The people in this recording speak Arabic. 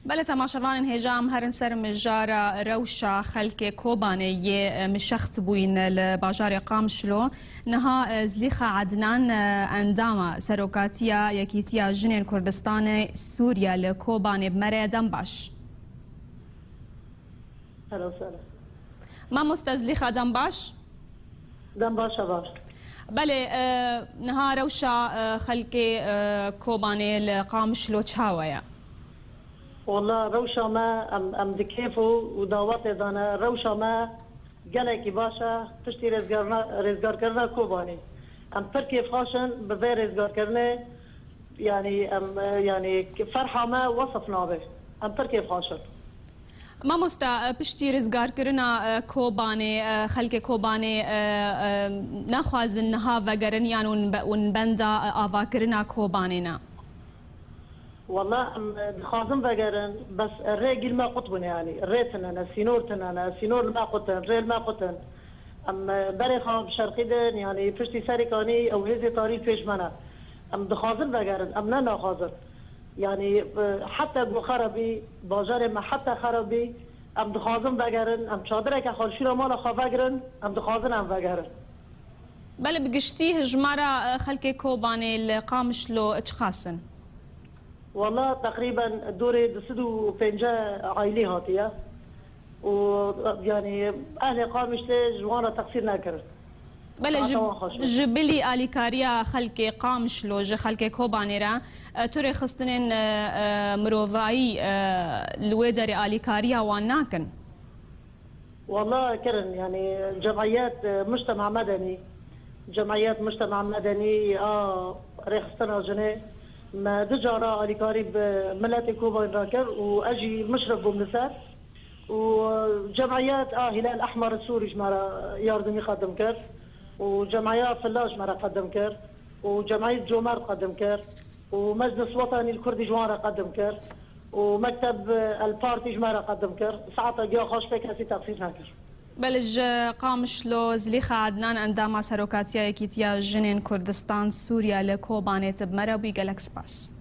بله تماشاوان هجام هرن سر مجارة روشا خلق كوباني مشخت بوين الباجار قامشلو نها زليخة عدنان انداما سروكاتيا يكيتيا جنين كردستان سوريا لكوباني بمري دنباش. هلا وسهلا. ما مستزليخة دنباش؟ دنباش باش. بله نها روشا خلق كوباني لقامشلو تشاويا. والله روشا ما ام دكيفو ودعوات دانا روشا ما قالك باشا تشتي رزقار كرنا كوباني ام تركي فاشن بذي رزقار كرنا يعني فرحة ما وصفنا به ام تركي فاشن ما مستا پشتی رزگار کرنا کوبانه خلق کوبانه نخوازن نها وگرن یان ون بندا آوا کرنا کوبانه نا والله خازم بقرن بس الرجل ما قطبن يعني الريتنا سينور ما قطن ريل ما قطن ام بري خاب شرقي دن يعني فشتي ساركاني او هزي طاري فيش منا ام دخازن بقرن ام لا خازن يعني حتى بخربي باجار ما حتى خربي ام دخازن بقرن ام شادرك خالشيرا مال خافقرن ام دخازن ام بقرن بله بگشتی هجمارا خلق کوبانه لقامشلو اتخاسن والله تقريبا دوري دسدو فنجا عائلي هاتيه ويعني اهل قامش جوانا تقصير ناكر بله جبلي آلیکاریا خلق قامشلو ج خلق کوبانه را توری خستنین مروایی لودر آلیکاریا وان ناکن والله كرن يعني جمعيات مجتمع مدني ريخستنا جنيه ما دجارة آلیکاری بملات كوبا راكر واجي مشرف بمنسات وجمعيات هلال احمر السوري جمارة ياردمي قدم كر وجمعيات فلاج مرة قدم كر وجمعية جومار قدم كر ومجلس وطني الكردي جوارة قدم كر ومكتب البارتي جمارة قدم كر ساعتها جا خوش فيك هسي تقصير ناكر بلج قامشلو زليخة عدنان انداما سروكاتيا يكيتيا جنين كردستان سوريا لكوبانة بمرا بيقلق سباس